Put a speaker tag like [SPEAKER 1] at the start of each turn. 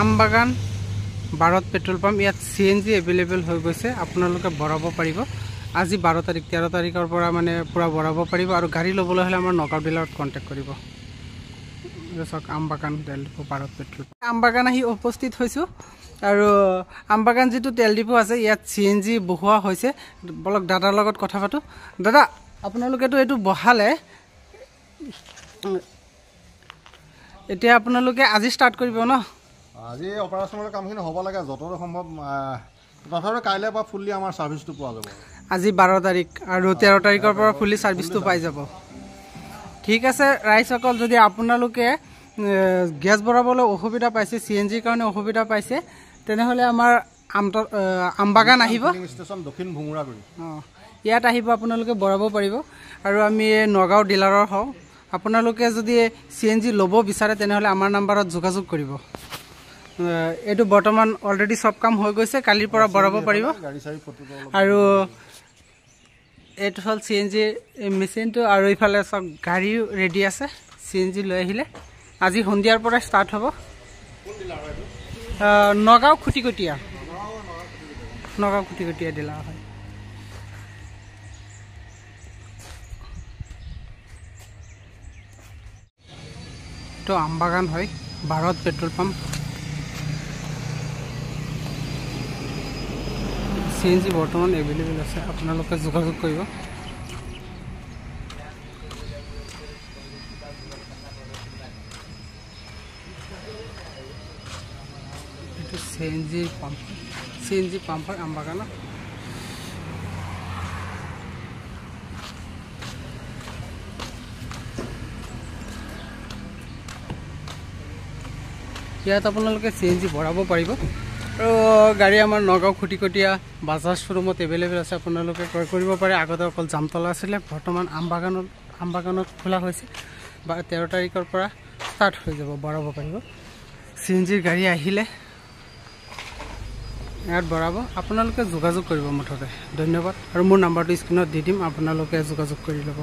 [SPEAKER 1] আমবাগান Bharat petrol pump ইয়াত CNG available হৈ গৈছে আপোনালোকে ভৰাব পাৰিব আজি 12 তাৰিখ 13 তাৰিখৰ পৰা মানে পুৰা ভৰাব পাৰিব আৰু গাড়ী ল'বলৈ হলে আমাৰ নগাঁও ডিলাৰত কন্টাক্ট কৰিব জসক আমবাগান তেল ডিপো ভাৰত পেট্ৰল আমবাগান আহি উপস্থিত হৈছো আৰু আমবাগান যেটো তেল ডিপো আছে ইয়াত CNG বহুৱা হৈছে বলক দাদাৰ লগত কথা পাতো দাদা আপোনালোকে তো এটো বহালে এতিয়া আপোনালোকে আজি স্টাৰ্ট কৰিব ন
[SPEAKER 2] আজি অপাৰেশনৰ কামখিনি হ'ব লাগে যতৰ সম্ভৱ তথাপি কাইলে বা ফুললি আমাৰ সাৰ্ভিসটো পোৱা যাব
[SPEAKER 1] আজি 12 তাৰিখ আৰু 13 তাৰিখৰ পৰা ফুললি সাৰ্ভিসটো পাই যাব ঠিক আছে ৰাইসকল যদি আপোনালোকে গ্যাস ভৰাবলৈ অসুবিধা পাইছে CNG কাৰণে অসুবিধা পাইছে তেনেহলে আমাৰ আমবাগান আহিব
[SPEAKER 2] ষ্টেচন দক্ষিণ ভুমুৰাগুৰি
[SPEAKER 1] ইয়াত আহিব আপোনালোকে ভৰাব পাৰিব আৰু আমি নগাঁও ডিলাৰৰ হও আপোনালোকে যদি CNG ল'ব বিচাৰে তেনেহলে আমাৰ নম্বৰত যোগাযোগ কৰিব এটো বৰ্তমান অলৰেডি সব কাম হৈ গৈছে কালিৰ পৰা ভৰাব পাৰিব আৰু এটো হল CNG মেচিনটো আৰু ইফালে সব গাড়ী ৰেডি আছে CNG লৈ আহিলে আজি সন্ধিয়াৰ পৰা স্টাৰ্ট হ'ব নগাঁও খুটিকটিয়া ডিলাৰ হয় তো আমবাগান হয় ভাৰত পেট্ৰল পাম্প CNG বৰ্তমান এভেইলেবল আছে আপোনালোকে যোগাযোগ কৰিব এটো CNG পাম্প হয় আমবাগান ইয়াত আপোনালোকে CNG ভৰাব পাৰিব আৰু গাড়ী আমাৰ নগাঁও খুটিকটিয়া বাজাজ শ্বৰুমত এভেইলেবল আছে আপোনালোকে ক্ৰয় কৰিব পাৰে আগতে অকল জামতলা আছিল বৰ্তমান আমবাগানত খোলা হৈছে 13 তাৰিখৰ পৰা স্টাৰ্ট হৈ যাব ভৰাব পাৰিব CNG গাড়ী আহিলে ইয়াত ভৰাব আপোনালোকে যোগাযোগ কৰিব মুঠতে ধন্যবাদ আৰু মোৰ নাম্বাৰটো স্ক্ৰিনত দি দিম আপোনালোকে যোগাযোগ কৰি ল'ব